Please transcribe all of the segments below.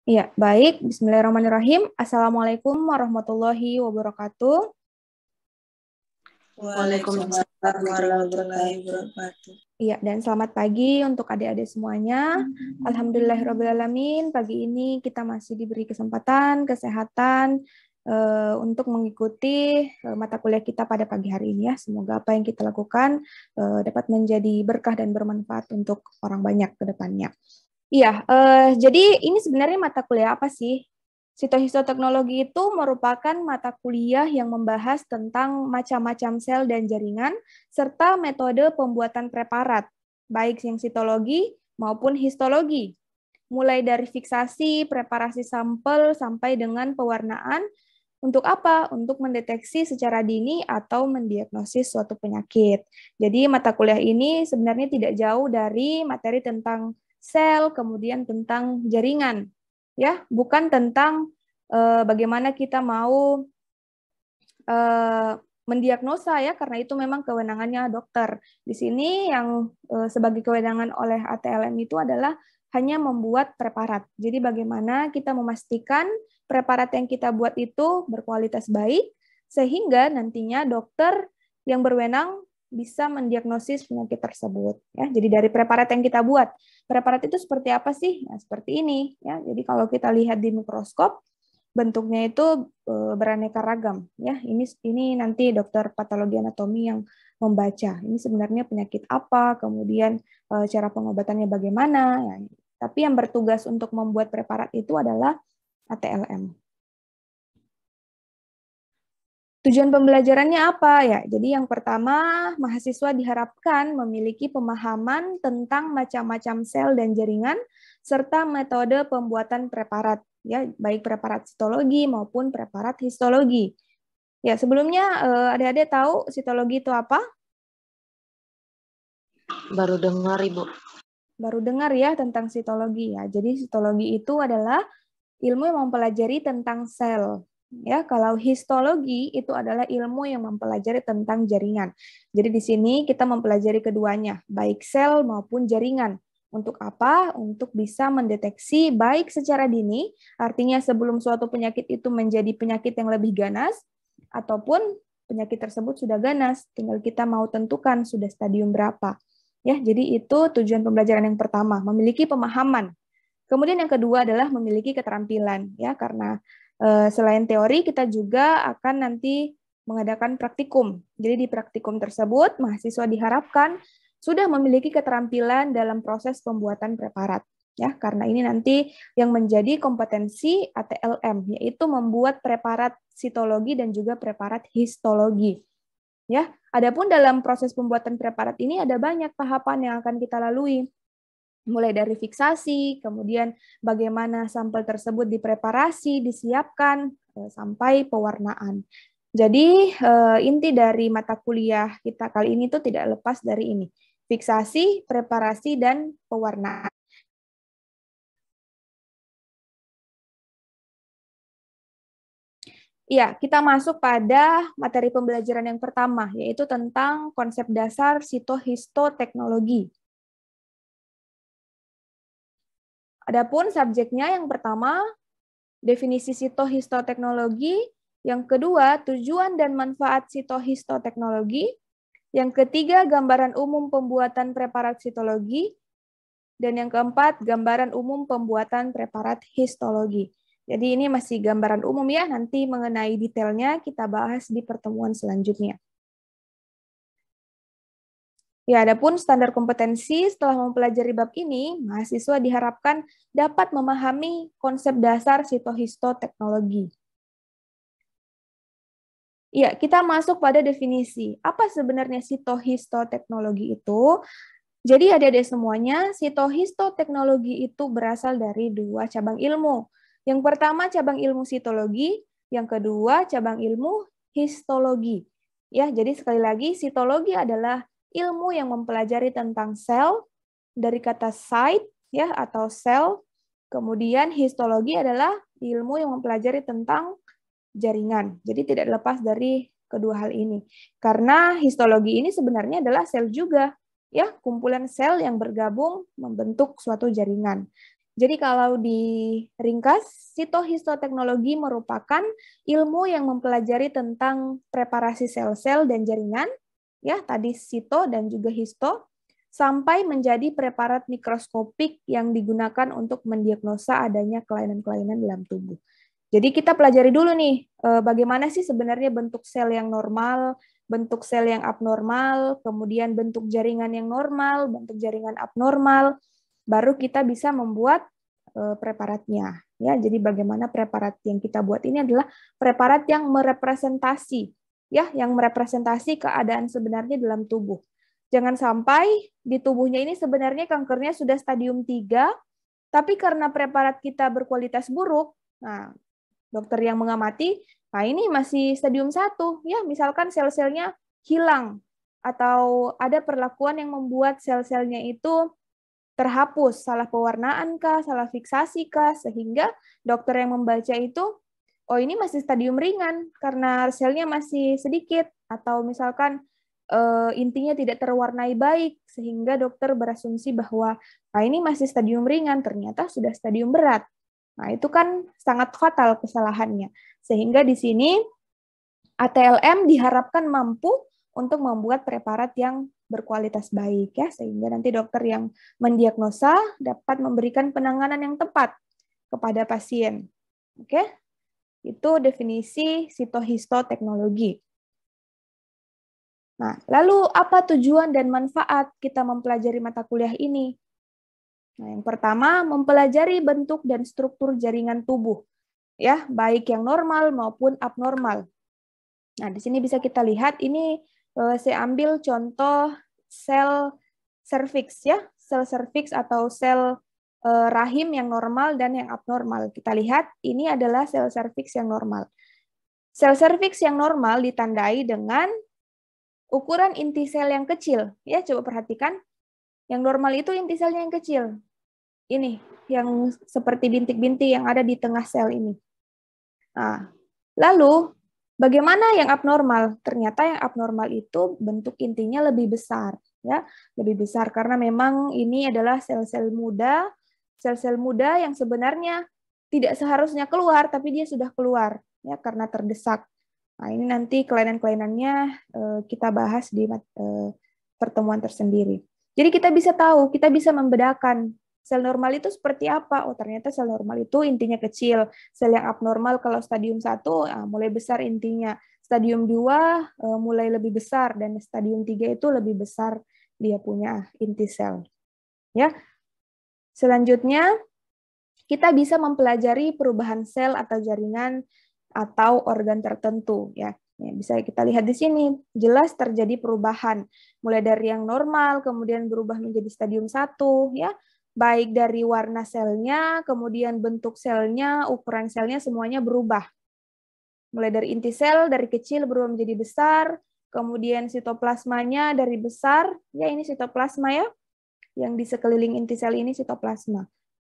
Iya, baik. Bismillahirrahmanirrahim. Assalamualaikum warahmatullahi wabarakatuh. Waalaikumsalam warahmatullahi wabarakatuh. Iya, dan selamat pagi untuk adik-adik semuanya. Alhamdulillahirrahmanirrahim. Pagi ini kita masih diberi kesempatan, kesehatan untuk mengikuti mata kuliah kita pada pagi hari ini ya. Semoga apa yang kita lakukan dapat menjadi berkah dan bermanfaat untuk orang banyak ke depannya. Iya, jadi ini sebenarnya mata kuliah apa sih? Sitohistoteknologi itu merupakan mata kuliah yang membahas tentang macam-macam sel dan jaringan, serta metode pembuatan preparat, baik yang sitologi maupun histologi. Mulai dari fiksasi, preparasi sampel, sampai dengan pewarnaan. Untuk apa? Untuk mendeteksi secara dini atau mendiagnosis suatu penyakit. Jadi mata kuliah ini sebenarnya tidak jauh dari materi tentang sel, kemudian tentang jaringan, ya, bukan tentang bagaimana kita mau mendiagnosa ya, karena itu memang kewenangannya dokter. Di sini yang sebagai kewenangan oleh ATLM itu adalah hanya membuat preparat. Jadi bagaimana kita memastikan preparat yang kita buat itu berkualitas baik, sehingga nantinya dokter yang berwenang bisa mendiagnosis penyakit tersebut. Ya, jadi dari preparat yang kita buat, preparat itu seperti apa sih? Nah, seperti ini. Ya, jadi kalau kita lihat di mikroskop, bentuknya itu beraneka ragam. Ya, ini nanti dokter patologi anatomi yang membaca. Ini sebenarnya penyakit apa, kemudian cara pengobatannya bagaimana. Ya. Tapi yang bertugas untuk membuat preparat itu adalah ATLM. Tujuan pembelajarannya apa ya? Jadi yang pertama, mahasiswa diharapkan memiliki pemahaman tentang macam-macam sel dan jaringan serta metode pembuatan preparat, ya, baik preparat sitologi maupun preparat histologi. Ya, sebelumnya adik-adik tahu sitologi itu apa? Baru dengar, Ibu. Baru dengar ya tentang sitologi ya. Jadi sitologi itu adalah ilmu yang mempelajari tentang sel. Ya, kalau histologi itu adalah ilmu yang mempelajari tentang jaringan. Jadi di sini kita mempelajari keduanya, baik sel maupun jaringan. Untuk apa? Untuk bisa mendeteksi baik secara dini, artinya sebelum suatu penyakit itu menjadi penyakit yang lebih ganas, ataupun penyakit tersebut sudah ganas, tinggal kita mau tentukan sudah stadium berapa. Ya, jadi itu tujuan pembelajaran yang pertama, memiliki pemahaman. Kemudian yang kedua adalah memiliki keterampilan, ya, karena selain teori kita juga akan nanti mengadakan praktikum. Jadi di praktikum tersebut mahasiswa diharapkan sudah memiliki keterampilan dalam proses pembuatan preparat, ya, karena ini nanti yang menjadi kompetensi ATLM, yaitu membuat preparat sitologi dan juga preparat histologi. Ya, adapun dalam proses pembuatan preparat ini ada banyak tahapan yang akan kita lalui, mulai dari fiksasi, kemudian bagaimana sampel tersebut dipreparasi, disiapkan, sampai pewarnaan. Jadi inti dari mata kuliah kita kali ini tuh tidak lepas dari ini, fiksasi, preparasi, dan pewarnaan. Ya, kita masuk pada materi pembelajaran yang pertama, yaitu tentang konsep dasar sitohistoteknologi. Adapun subjeknya yang pertama, definisi sitohistoteknologi, yang kedua, tujuan dan manfaat sitohistoteknologi, yang ketiga, gambaran umum pembuatan preparat sitologi, dan yang keempat, gambaran umum pembuatan preparat histologi. Jadi ini masih gambaran umum ya, nanti mengenai detailnya kita bahas di pertemuan selanjutnya. Ya, adapun standar kompetensi setelah mempelajari bab ini, mahasiswa diharapkan dapat memahami konsep dasar sitohistoteknologi. Ya, kita masuk pada definisi. Apa sebenarnya sitohistoteknologi itu? Jadi adik-adik semuanya, sitohistoteknologi itu berasal dari dua cabang ilmu. Yang pertama cabang ilmu sitologi, yang kedua cabang ilmu histologi. Ya, jadi sekali lagi sitologi adalah ilmu yang mempelajari tentang sel dari kata site ya atau sel. Kemudian histologi adalah ilmu yang mempelajari tentang jaringan. Jadi tidak lepas dari kedua hal ini. Karena histologi ini sebenarnya adalah sel juga, ya, kumpulan sel yang bergabung membentuk suatu jaringan. Jadi kalau diringkas, sitohistoteknologi merupakan ilmu yang mempelajari tentang preparasi sel-sel dan jaringan, ya tadi sito dan juga histo, sampai menjadi preparat mikroskopik yang digunakan untuk mendiagnosa adanya kelainan-kelainan dalam tubuh. Jadi kita pelajari dulu nih, bagaimana sih sebenarnya bentuk sel yang normal, bentuk sel yang abnormal, kemudian bentuk jaringan yang normal, bentuk jaringan abnormal, baru kita bisa membuat preparatnya. Ya, jadi bagaimana preparat yang kita buat ini adalah preparat yang merepresentasi, ya, yang merepresentasi keadaan sebenarnya dalam tubuh. Jangan sampai di tubuhnya ini sebenarnya kankernya sudah stadium 3, tapi karena preparat kita berkualitas buruk, nah, dokter yang mengamati, nah ini masih stadium 1, ya, misalkan sel-selnya hilang, atau ada perlakuan yang membuat sel-selnya itu terhapus, salah pewarnaan kah, salah fiksasi kah, sehingga dokter yang membaca itu, oh ini masih stadium ringan karena selnya masih sedikit, atau misalkan intinya tidak terwarnai baik, sehingga dokter berasumsi bahwa ini masih stadium ringan, ternyata sudah stadium berat. Nah itu kan sangat fatal kesalahannya, sehingga di sini ATLM diharapkan mampu untuk membuat preparat yang berkualitas baik, ya, sehingga nanti dokter yang mendiagnosa dapat memberikan penanganan yang tepat kepada pasien. Oke, itu definisi sitohistoteknologi. Nah, lalu apa tujuan dan manfaat kita mempelajari mata kuliah ini? Nah, yang pertama, mempelajari bentuk dan struktur jaringan tubuh, ya, baik yang normal maupun abnormal. Nah, di sini bisa kita lihat, ini saya ambil contoh sel serviks, ya, sel serviks atau sel rahim yang normal dan yang abnormal. Kita lihat, ini adalah sel serviks yang normal. Sel serviks yang normal ditandai dengan ukuran inti sel yang kecil. Ya, coba perhatikan. Yang normal itu inti selnya yang kecil. Ini, yang seperti bintik-bintik yang ada di tengah sel ini. Nah, lalu bagaimana yang abnormal? Ternyata yang abnormal itu bentuk intinya lebih besar, ya, lebih besar karena memang ini adalah sel-sel muda yang sebenarnya tidak seharusnya keluar, tapi dia sudah keluar, ya, karena terdesak. Nah, ini nanti kelainan-kelainannya kita bahas di pertemuan tersendiri. Jadi kita bisa tahu, kita bisa membedakan sel normal itu seperti apa? Oh, ternyata sel normal itu intinya kecil. Sel yang abnormal kalau stadium 1 mulai besar intinya. Stadium 2 mulai lebih besar, dan stadium 3 itu lebih besar dia punya inti sel. Ya. Selanjutnya, kita bisa mempelajari perubahan sel atau jaringan atau organ tertentu, ya. Bisa kita lihat di sini, jelas terjadi perubahan mulai dari yang normal kemudian berubah menjadi stadium 1, ya. Baik dari warna selnya, kemudian bentuk selnya, ukuran selnya, semuanya berubah. Mulai dari inti sel, dari kecil berubah menjadi besar, kemudian sitoplasmanya dari besar, ya ini sitoplasma, ya, yang di sekeliling inti sel ini sitoplasma.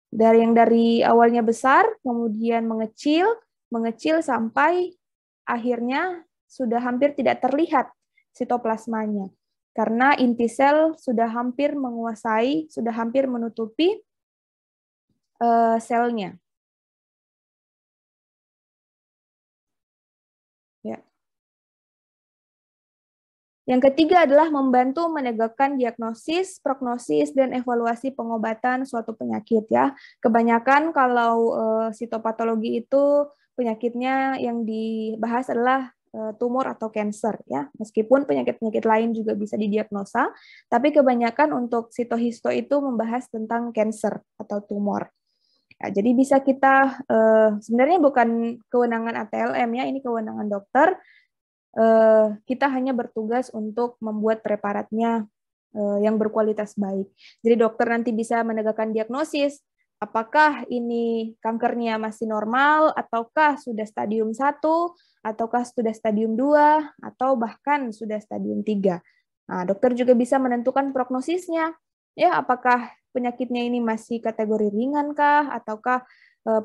Dari awalnya besar, kemudian mengecil sampai akhirnya sudah hampir tidak terlihat sitoplasmanya. Karena inti sel sudah hampir menguasai, sudah hampir menutupi selnya. Ya. Yang ketiga adalah membantu menegakkan diagnosis, prognosis, dan evaluasi pengobatan suatu penyakit, ya. Kebanyakan kalau sitopatologi itu penyakitnya yang dibahas adalah tumor atau kanker, ya. Meskipun penyakit-penyakit lain juga bisa didiagnosa, tapi kebanyakan untuk sitohisto itu membahas tentang kanker atau tumor. Ya, jadi bisa kita sebenarnya bukan kewenangan ATLM, ya, ini kewenangan dokter. Kita hanya bertugas untuk membuat preparatnya yang berkualitas baik. Jadi dokter nanti bisa menegakkan diagnosis, apakah ini kankernya masih normal, ataukah sudah stadium 1, ataukah sudah stadium 2, atau bahkan sudah stadium 3. Nah, dokter juga bisa menentukan prognosisnya, ya, apakah penyakitnya ini masih kategori ringan kah, ataukah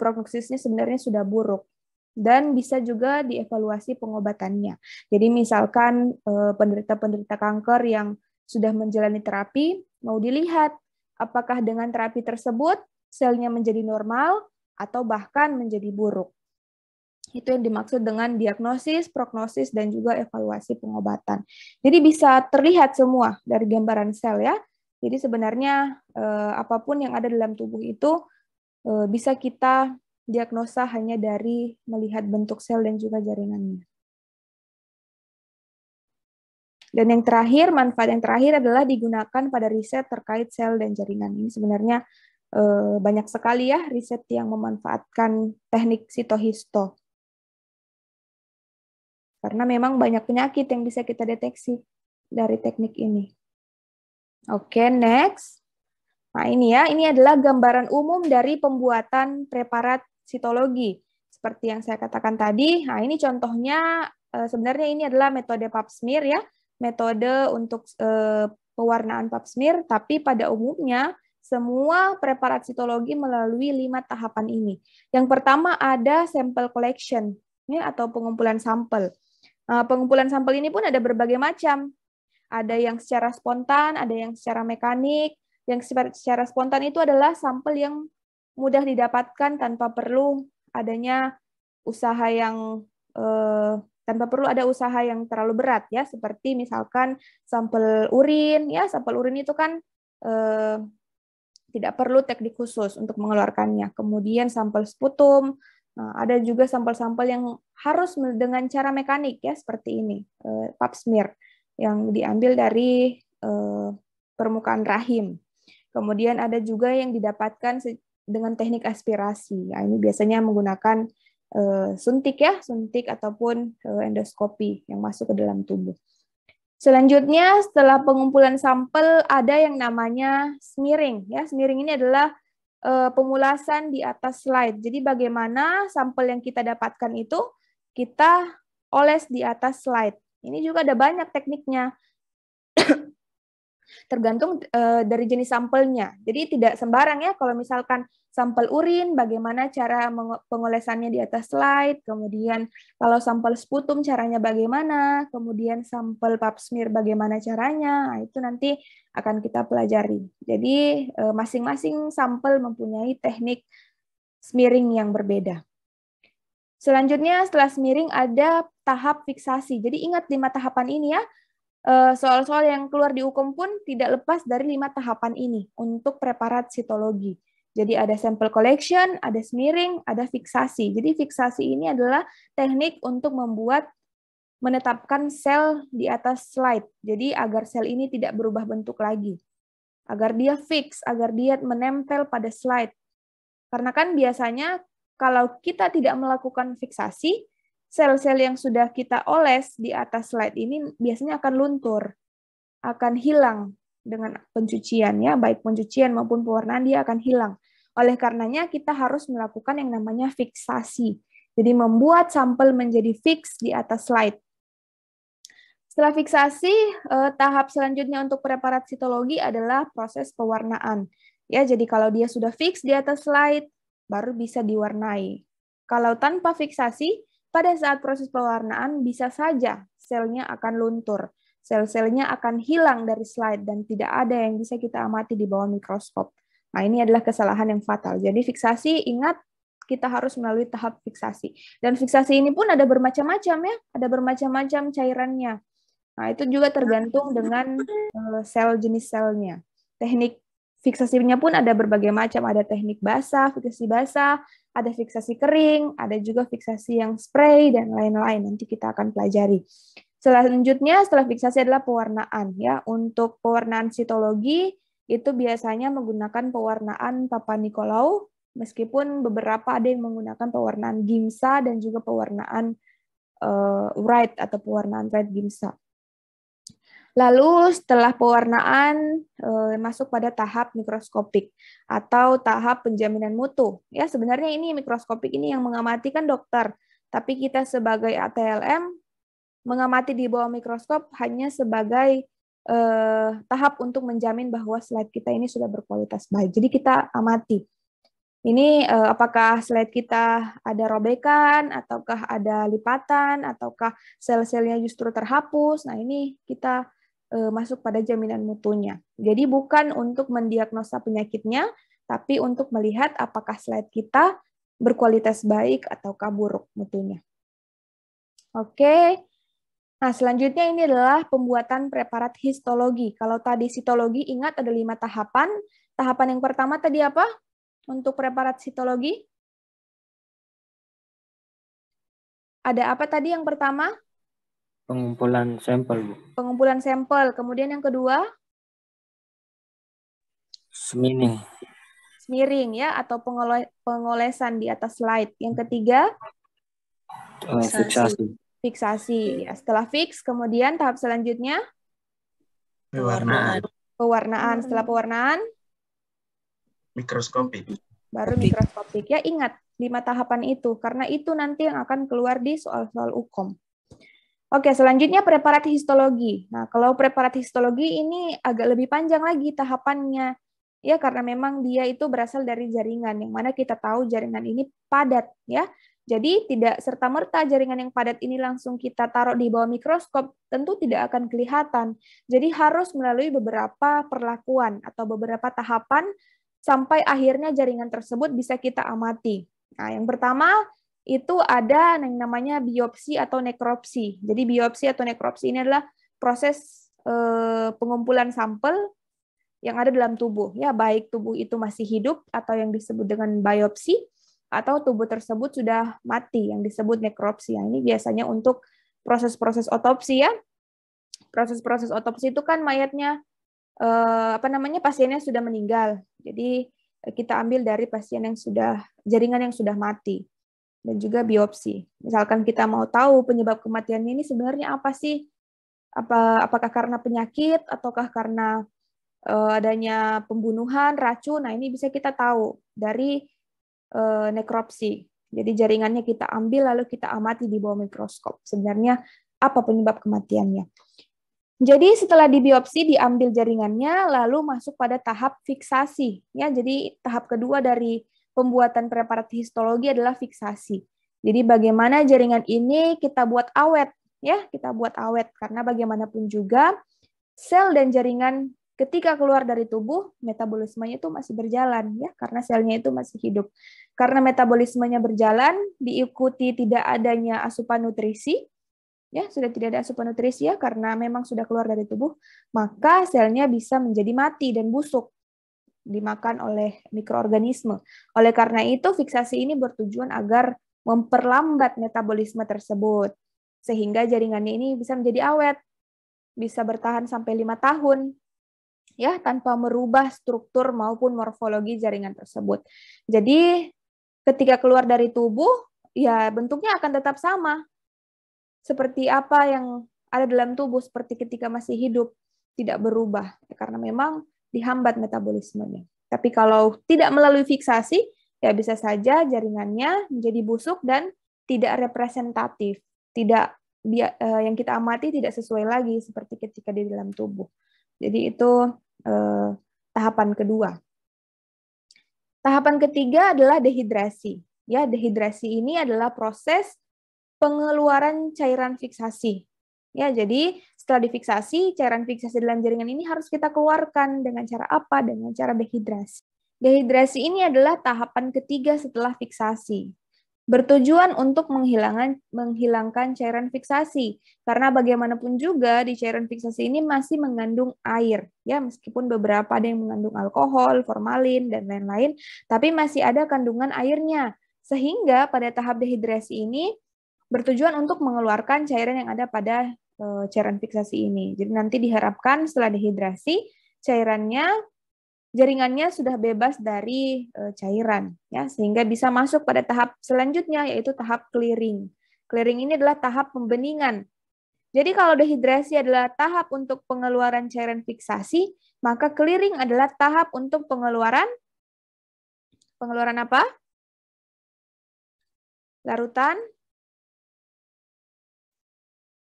prognosisnya sebenarnya sudah buruk. Dan bisa juga dievaluasi pengobatannya. Jadi misalkan penderita-penderita kanker yang sudah menjalani terapi, mau dilihat apakah dengan terapi tersebut selnya menjadi normal, atau bahkan menjadi buruk. Itu yang dimaksud dengan diagnosis, prognosis, dan juga evaluasi pengobatan. Jadi bisa terlihat semua dari gambaran sel ya. Jadi sebenarnya apapun yang ada dalam tubuh itu bisa kita diagnosa hanya dari melihat bentuk sel dan juga jaringannya. Dan yang terakhir, manfaat yang terakhir adalah digunakan pada riset terkait sel dan jaringan. Ini sebenarnya banyak sekali ya riset yang memanfaatkan teknik sitohisto. Karena memang banyak penyakit yang bisa kita deteksi dari teknik ini. Oke, next. Nah, ini ya, ini adalah gambaran umum dari pembuatan preparat sitologi. Seperti yang saya katakan tadi, nah ini contohnya, sebenarnya ini adalah metode pap smear ya, metode untuk pewarnaan pap smear, tapi pada umumnya semua preparat sitologi melalui 5 tahapan ini. Yang pertama ada sample collection, ya, atau pengumpulan sampel. Pengumpulan sampel ini pun ada berbagai macam. Ada yang secara spontan, ada yang secara mekanik. Yang secara spontan itu adalah sampel yang mudah didapatkan tanpa perlu adanya usaha yang tanpa perlu ada usaha yang terlalu berat ya, seperti misalkan sampel urin ya, sampel urin itu kan tidak perlu teknik khusus untuk mengeluarkannya. Kemudian sampel sputum. Nah, ada juga sampel-sampel yang harus dengan cara mekanik ya, seperti ini, pap smear yang diambil dari permukaan rahim. Kemudian ada juga yang didapatkan dengan teknik aspirasi. Nah, ini biasanya menggunakan suntik ya, suntik ataupun endoskopi yang masuk ke dalam tubuh. Selanjutnya setelah pengumpulan sampel ada yang namanya smearing ya. Smearing ini adalah pemulasan di atas slide. Jadi bagaimana sampel yang kita dapatkan itu kita oles di atas slide. Ini juga ada banyak tekniknya. Tergantung dari jenis sampelnya. Jadi tidak sembarang ya, kalau misalkan sampel urin, bagaimana cara pengolesannya di atas slide, kemudian kalau sampel sputum caranya bagaimana, kemudian sampel pap smear bagaimana caranya, nah, itu nanti akan kita pelajari. Jadi masing-masing sampel mempunyai teknik smearing yang berbeda. Selanjutnya setelah smearing ada tahap fiksasi. Jadi ingat 5 tahapan ini ya. Soal-soal yang keluar di UKOM pun tidak lepas dari 5 tahapan ini untuk preparat sitologi. Jadi ada sample collection, ada smearing, ada fiksasi. Jadi fiksasi ini adalah teknik untuk menetapkan sel di atas slide. Jadi agar sel ini tidak berubah bentuk lagi. Agar dia fix, agar dia menempel pada slide. Karena kan biasanya kalau kita tidak melakukan fiksasi, sel-sel yang sudah kita oles di atas slide ini biasanya akan luntur, akan hilang dengan pencucian ya, baik pencucian maupun pewarnaan dia akan hilang. Oleh karenanya kita harus melakukan yang namanya fiksasi. Jadi membuat sampel menjadi fix di atas slide. Setelah fiksasi, tahap selanjutnya untuk preparat sitologi adalah proses pewarnaan. Ya, jadi kalau dia sudah fix di atas slide, baru bisa diwarnai. Kalau tanpa fiksasi, pada saat proses pewarnaan bisa saja selnya akan luntur, sel-selnya akan hilang dari slide dan tidak ada yang bisa kita amati di bawah mikroskop. Nah, ini adalah kesalahan yang fatal. Jadi fiksasi, ingat kita harus melalui tahap fiksasi. Dan fiksasi ini pun ada bermacam-macam ya, ada bermacam-macam cairannya. Nah, itu juga tergantung dengan sel jenis selnya. Teknik fiksasinya pun ada berbagai macam, ada teknik basah, fiksasi basah, ada fiksasi kering, ada juga fiksasi yang spray, dan lain-lain. Nanti kita akan pelajari. Selanjutnya, setelah fiksasi adalah pewarnaan. Ya, untuk pewarnaan sitologi, itu biasanya menggunakan pewarnaan Papa Nicolau, meskipun beberapa ada yang menggunakan pewarnaan Giemsa dan juga pewarnaan Wright atau pewarnaan Wright Giemsa. Lalu setelah pewarnaan masuk pada tahap mikroskopik atau tahap penjaminan mutu. Ya, sebenarnya ini mikroskopik ini yang mengamati kan dokter, tapi kita sebagai ATLM mengamati di bawah mikroskop hanya sebagai tahap untuk menjamin bahwa slide kita ini sudah berkualitas baik. Jadi kita amati. Ini apakah slide kita ada robekan, ataukah ada lipatan, ataukah sel-selnya justru terhapus. Nah, ini kita masuk pada jaminan mutunya. Jadi bukan untuk mendiagnosa penyakitnya, tapi untuk melihat apakah slide kita berkualitas baik ataukah buruk mutunya. Oke. Nah, selanjutnya ini adalah pembuatan preparat histologi. Kalau tadi sitologi, ingat ada 5 tahapan. Tahapan yang pertama tadi apa? Untuk preparat sitologi? Ada apa tadi yang pertama? Pengumpulan sampel, Bu. Pengumpulan sampel. Kemudian yang kedua? Semining. Smearing ya, atau pengolesan di atas slide. Yang ketiga? Fiksasi. Fiksasi. Ya, setelah fix, kemudian tahap selanjutnya? Pewarnaan. Pewarnaan. Setelah pewarnaan? Mikroskopik. Baru mikroskopik. Ya, ingat 5 tahapan itu, karena itu nanti yang akan keluar di soal-soal UKOM. Oke, selanjutnya preparat histologi. Nah, kalau preparat histologi ini agak lebih panjang lagi tahapannya. Ya, karena memang dia itu berasal dari jaringan, yang mana kita tahu jaringan ini padat. Ya, jadi tidak serta-merta jaringan yang padat ini langsung kita taruh di bawah mikroskop, tentu tidak akan kelihatan. Jadi harus melalui beberapa perlakuan atau beberapa tahapan sampai akhirnya jaringan tersebut bisa kita amati. Nah, yang pertama itu ada yang namanya biopsi atau nekropsi. Jadi biopsi atau nekropsi ini adalah proses pengumpulan sampel yang ada dalam tubuh, ya baik tubuh itu masih hidup atau yang disebut dengan biopsi, atau tubuh tersebut sudah mati yang disebut nekropsi. Ini biasanya untuk proses-proses otopsi ya. Proses-proses otopsi itu kan mayatnya pasiennya sudah meninggal. Jadi kita ambil dari pasien yang sudah jaringan yang sudah mati. Dan juga biopsi. Misalkan kita mau tahu penyebab kematiannya ini sebenarnya apa sih? Apakah karena penyakit ataukah karena adanya pembunuhan, racun? Nah, ini bisa kita tahu dari nekropsi. Jadi jaringannya kita ambil lalu kita amati di bawah mikroskop. Sebenarnya apa penyebab kematiannya? Jadi setelah dibiopsi diambil jaringannya lalu masuk pada tahap fiksasi. Ya, jadi tahap kedua dari pembuatan preparat histologi adalah fiksasi. Jadi bagaimana jaringan ini kita buat awet, ya, kita buat awet karena bagaimanapun juga sel dan jaringan ketika keluar dari tubuh metabolismenya itu masih berjalan, ya, karena selnya itu masih hidup. Karena metabolismenya berjalan, diikuti tidak adanya asupan nutrisi, ya, sudah tidak ada asupan nutrisi ya karena memang sudah keluar dari tubuh, maka selnya bisa menjadi mati dan busuk, dimakan oleh mikroorganisme. Oleh karena itu, fiksasi ini bertujuan agar memperlambat metabolisme tersebut, sehingga jaringannya ini bisa menjadi awet, bisa bertahan sampai 5 tahun, ya, tanpa merubah struktur maupun morfologi jaringan tersebut. Jadi, ketika keluar dari tubuh, ya bentuknya akan tetap sama, seperti apa yang ada dalam tubuh, seperti ketika masih hidup, tidak berubah, karena memang dihambat metabolismenya. Tapi kalau tidak melalui fiksasi, ya bisa saja jaringannya menjadi busuk dan tidak representatif, tidak yang kita amati tidak sesuai lagi seperti ketika di dalam tubuh. Jadi itu tahapan kedua. Tahapan ketiga adalah dehidrasi. Ya, dehidrasi ini adalah proses pengeluaran cairan fiksasi. Ya, jadi setelah difiksasi, cairan fiksasi dalam jaringan ini harus kita keluarkan dengan cara apa? Dengan cara dehidrasi. Dehidrasi ini adalah tahapan ketiga setelah fiksasi. Bertujuan untuk menghilangkan cairan fiksasi. Karena bagaimanapun juga di cairan fiksasi ini masih mengandung air. Ya, meskipun beberapa ada yang mengandung alkohol, formalin, dan lain-lain, tapi masih ada kandungan airnya. Sehingga pada tahap dehidrasi ini bertujuan untuk mengeluarkan cairan yang ada pada cairan fiksasi ini. Jadi nanti diharapkan setelah dehidrasi, jaringannya sudah bebas dari cairan, ya, sehingga bisa masuk pada tahap selanjutnya, yaitu tahap clearing. Clearing ini adalah tahap pembeningan. Jadi kalau dehidrasi adalah tahap untuk pengeluaran cairan fiksasi, maka clearing adalah tahap untuk pengeluaran apa?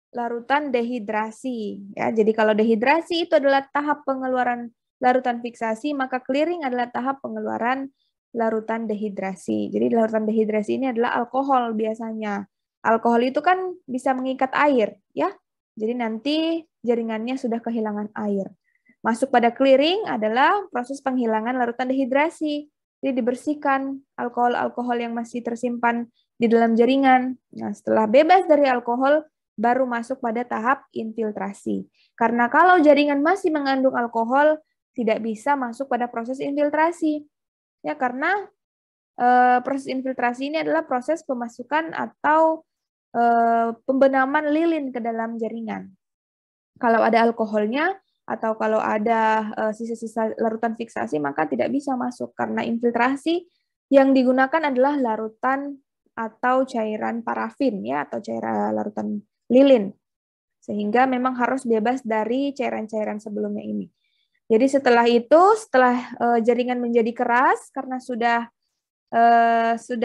Larutan dehidrasi. Ya, jadi kalau dehidrasi itu adalah tahap pengeluaran larutan fiksasi, maka clearing adalah tahap pengeluaran larutan dehidrasi. Jadi larutan dehidrasi ini adalah alkohol biasanya. Alkohol itu kan bisa mengikat air, ya. Jadi nanti jaringannya sudah kehilangan air. Masuk pada clearing adalah proses penghilangan larutan dehidrasi. Jadi dibersihkan alkohol-alkohol yang masih tersimpan di dalam jaringan. Nah, setelah bebas dari alkohol, baru masuk pada tahap infiltrasi. Karena kalau jaringan masih mengandung alkohol, tidak bisa masuk pada proses infiltrasi. Ya, karena proses infiltrasi ini adalah proses pemasukan atau pembenaman lilin ke dalam jaringan. Kalau ada alkoholnya, atau kalau ada sisa-sisa larutan fiksasi, maka tidak bisa masuk karena infiltrasi yang digunakan adalah larutan atau cairan parafin ya, atau cairan larutan lilin. Sehingga memang harus bebas dari cairan-cairan sebelumnya ini. Jadi setelah itu, setelah jaringan menjadi keras karena sudah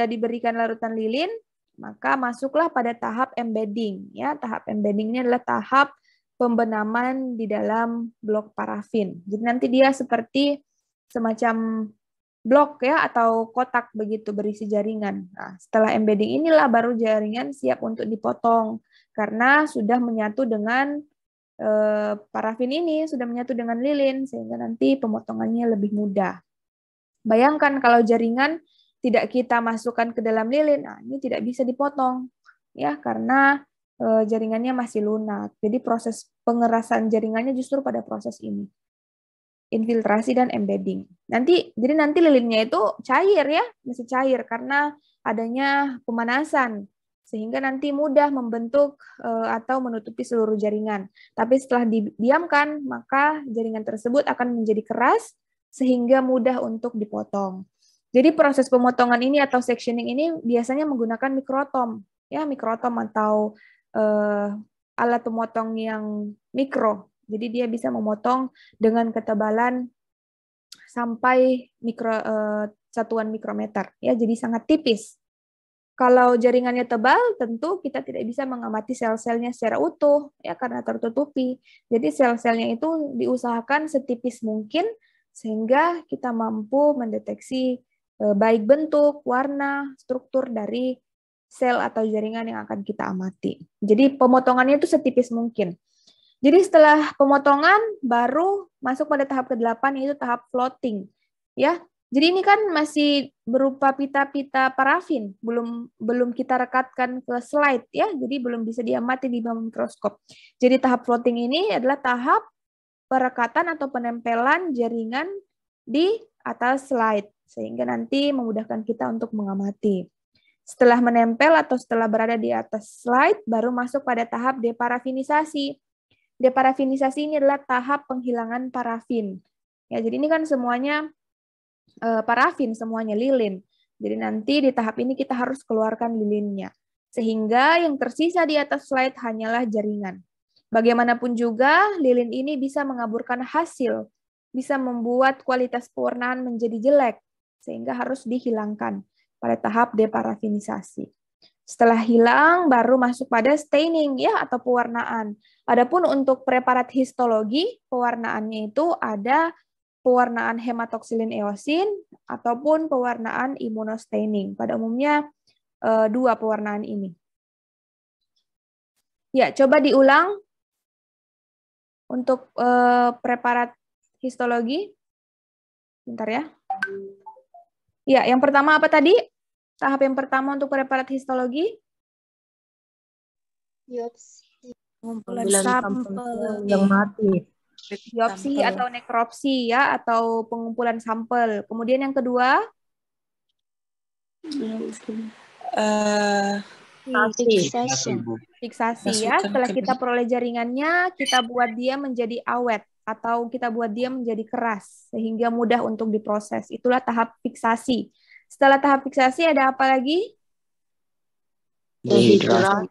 diberikan larutan lilin, maka masuklah pada tahap embedding ya. Tahap embedding ini adalah tahap pembenaman di dalam blok parafin. Jadi nanti dia seperti semacam blok ya, atau kotak begitu berisi jaringan. Nah, setelah embedding inilah baru jaringan siap untuk dipotong karena sudah menyatu dengan parafin ini, sudah menyatu dengan lilin sehingga nanti pemotongannya lebih mudah. Bayangkan kalau jaringan tidak kita masukkan ke dalam lilin, nah ini tidak bisa dipotong ya, karena jaringannya masih lunak. Jadi proses pengerasan jaringannya justru pada proses ini. Infiltrasi dan embedding. Jadi nanti lilinnya itu cair ya, masih cair karena adanya pemanasan. Sehingga nanti mudah membentuk atau menutupi seluruh jaringan. Tapi setelah didiamkan, maka jaringan tersebut akan menjadi keras sehingga mudah untuk dipotong. Jadi proses pemotongan ini atau sectioning ini biasanya menggunakan mikrotom. Ya, mikrotom atau alat pemotong yang mikro. Jadi dia bisa memotong dengan ketebalan sampai satuan mikrometer. Ya, jadi sangat tipis. Kalau jaringannya tebal, tentu kita tidak bisa mengamati sel-selnya secara utuh, ya karena tertutupi. Jadi sel-selnya itu diusahakan setipis mungkin sehingga kita mampu mendeteksi baik bentuk, warna, struktur dari sel atau jaringan yang akan kita amati. Jadi pemotongannya itu setipis mungkin. Jadi setelah pemotongan baru masuk pada tahap ke-8 yaitu tahap floating. Ya. Jadi ini kan masih berupa pita-pita parafin, belum kita rekatkan ke slide ya. Jadi belum bisa diamati di bawah mikroskop. Jadi tahap floating ini adalah tahap perekatan atau penempelan jaringan di atas slide sehingga nanti memudahkan kita untuk mengamati. Setelah menempel atau setelah berada di atas slide, baru masuk pada tahap deparafinisasi. Deparafinisasi ini adalah tahap penghilangan parafin. Ya, jadi ini kan semuanya parafin, semuanya lilin. Jadi nanti di tahap ini kita harus keluarkan lilinnya. Sehingga yang tersisa di atas slide hanyalah jaringan. Bagaimanapun juga, lilin ini bisa mengaburkan hasil, bisa membuat kualitas pewarnaan menjadi jelek, sehingga harus dihilangkan pada tahap deparafinisasi. Setelah hilang, baru masuk pada staining ya atau pewarnaan. Adapun untuk preparat histologi, pewarnaannya itu ada pewarnaan hematoksilin eosin ataupun pewarnaan imunostaining. Pada umumnya dua pewarnaan ini. Ya, coba diulang untuk preparat histologi. Bentar ya. Ya, yang pertama apa tadi? Tahap yang pertama untuk preparat histologi? Biopsi. Pengumpulan sampel yang mati. Biopsi atau nekropsi ya, atau pengumpulan sampel. Kemudian yang kedua? Fiksasi ya. Setelah kita peroleh jaringannya, kita buat dia menjadi awet atau kita buat dia menjadi keras sehingga mudah untuk diproses. Itulah tahap fiksasi. Setelah tahap fiksasi ada apa lagi? Dehidrasi.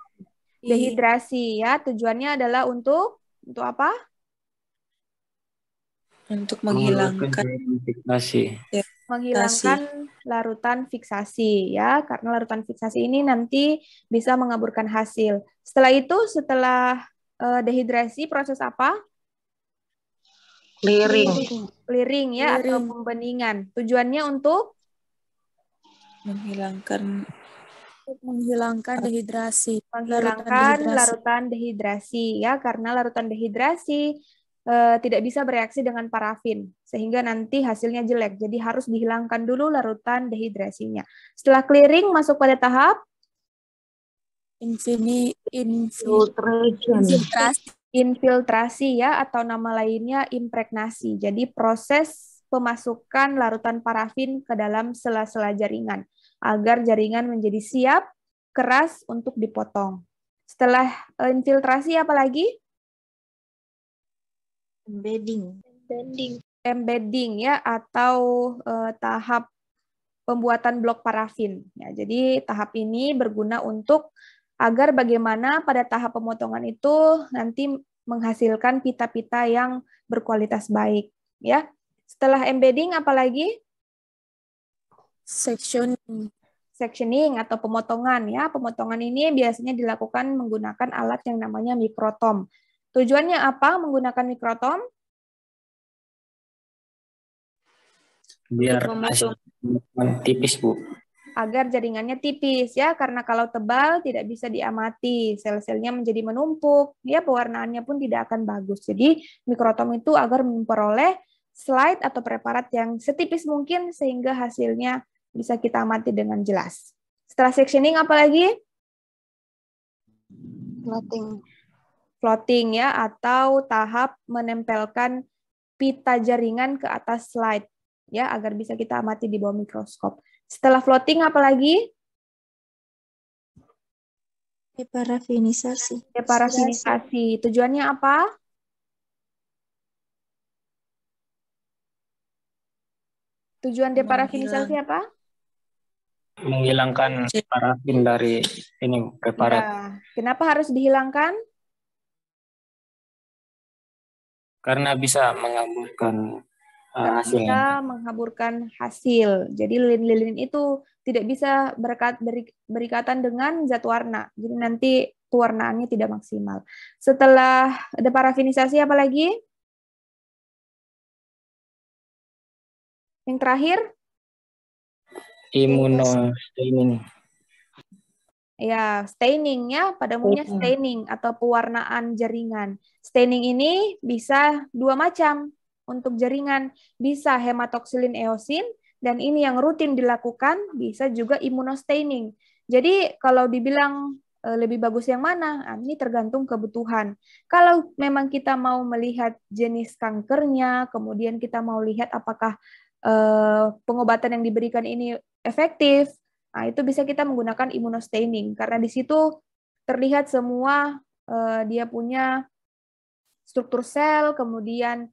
Dehidrasi ya. Tujuannya adalah untuk apa? Untuk menghilangkan fiksasi. Menghilangkan larutan fiksasi ya, karena larutan fiksasi ini nanti bisa mengaburkan hasil. Setelah itu, setelah dehidrasi, proses apa? Clearing ya, atau pembeningan. Tujuannya untuk menghilangkan dehidrasi. Menghilangkan larutan dehidrasi ya, karena larutan dehidrasi tidak bisa bereaksi dengan parafin, sehingga nanti hasilnya jelek. Jadi harus dihilangkan dulu larutan dehidrasinya. Setelah clearing, masuk pada tahap infiltrasi ya, atau nama lainnya impregnasi. Jadi proses pemasukan larutan parafin ke dalam sela-sela jaringan agar jaringan menjadi siap, keras untuk dipotong. Setelah infiltrasi apa lagi? Embedding ya, atau tahap pembuatan blok parafin. Ya, jadi tahap ini berguna untuk agar bagaimana pada tahap pemotongan itu nanti menghasilkan pita-pita yang berkualitas baik. Ya, setelah embedding apalagi? Sectioning atau pemotongan ya. Pemotongan ini biasanya dilakukan menggunakan alat yang namanya mikrotom. Tujuannya apa menggunakan mikrotom? Biar hasil tipis, Bu. Agar jaringannya tipis ya, karena kalau tebal tidak bisa diamati, sel-selnya menjadi menumpuk, ya pewarnaannya pun tidak akan bagus. Jadi mikrotom itu agar memperoleh slide atau preparat yang setipis mungkin sehingga hasilnya bisa kita amati dengan jelas. Setelah sectioning apa lagi? Floating ya, atau tahap menempelkan pita jaringan ke atas slide ya, agar bisa kita amati di bawah mikroskop. Setelah floating apa lagi? Deparafinisasi. Tujuannya apa? Tujuan deparafinisasi apa? Menghilangkan parafin dari ini preparat. Ya. Kenapa harus dihilangkan? Karena bisa mengaburkan hasilnya. Bisa menghaburkan hasil. Jadi lilin-lilin itu tidak bisa berikatan dengan zat warna. Jadi nanti pewarnaannya tidak maksimal. Setelah deparafinisasi apa lagi? Yang terakhir? Immunostaining. Ya, staining ya, pada umumnya staining atau pewarnaan jaringan. Staining ini bisa dua macam untuk jaringan, bisa hematoksilin eosin, dan ini yang rutin dilakukan, bisa juga immunostaining. Jadi kalau dibilang lebih bagus yang mana, ini tergantung kebutuhan. Kalau memang kita mau melihat jenis kankernya, kemudian kita mau lihat apakah pengobatan yang diberikan ini efektif, nah, itu bisa kita menggunakan immunostaining, karena di situ terlihat semua dia punya struktur sel, kemudian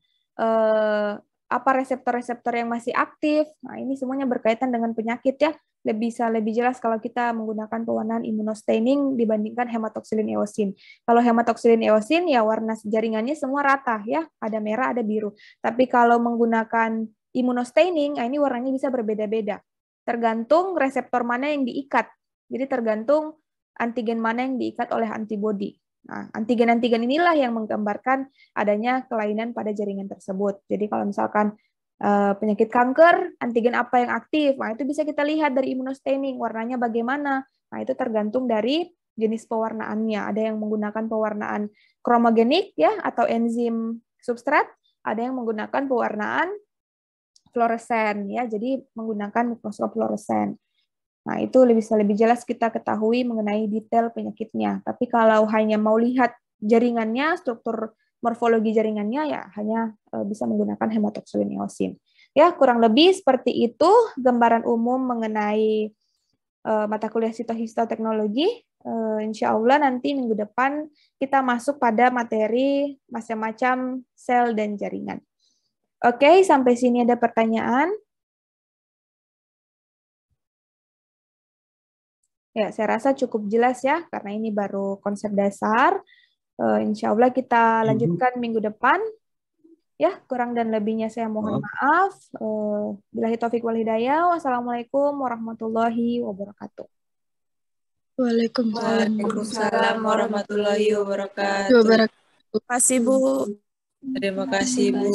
apa reseptor-reseptor yang masih aktif. Nah, ini semuanya berkaitan dengan penyakit ya. Bisa lebih jelas kalau kita menggunakan pewarnaan immunostaining dibandingkan hematoksilin eosin. Kalau hematoksilin eosin ya warna jaringannya semua rata ya, ada merah, ada biru. Tapi kalau menggunakan immunostaining, nah ini warnanya bisa berbeda-beda. Tergantung reseptor mana yang diikat. Jadi tergantung antigen mana yang diikat oleh antibodi. Nah, antigen-antigen inilah yang menggambarkan adanya kelainan pada jaringan tersebut. Jadi kalau misalkan penyakit kanker, antigen apa yang aktif, nah itu bisa kita lihat dari immunostaining, warnanya bagaimana. Nah itu tergantung dari jenis pewarnaannya. Ada yang menggunakan pewarnaan kromogenik ya, atau enzim substrat, ada yang menggunakan pewarnaan fluoresen ya, jadi menggunakan mikroskop fluoresen. Nah, itu bisa lebih jelas kita ketahui mengenai detail penyakitnya. Tapi kalau hanya mau lihat jaringannya, struktur morfologi jaringannya, ya hanya bisa menggunakan hematoksilin eosin. Ya, kurang lebih seperti itu gambaran umum mengenai mata kuliah sitohistoteknologi. Insya Allah nanti minggu depan kita masuk pada materi macam-macam sel dan jaringan. Oke, sampai sini ada pertanyaan? Ya, saya rasa cukup jelas ya, karena ini baru konsep dasar. Insya Allah kita lanjutkan minggu depan. Ya, kurang dan lebihnya saya mohon maaf. Billahi taufiq wal hidayah. Wassalamualaikum warahmatullahi wabarakatuh. Waalaikumsalam warahmatullahi wabarakatuh. Terima kasih, Bu. Terima kasih, Bu.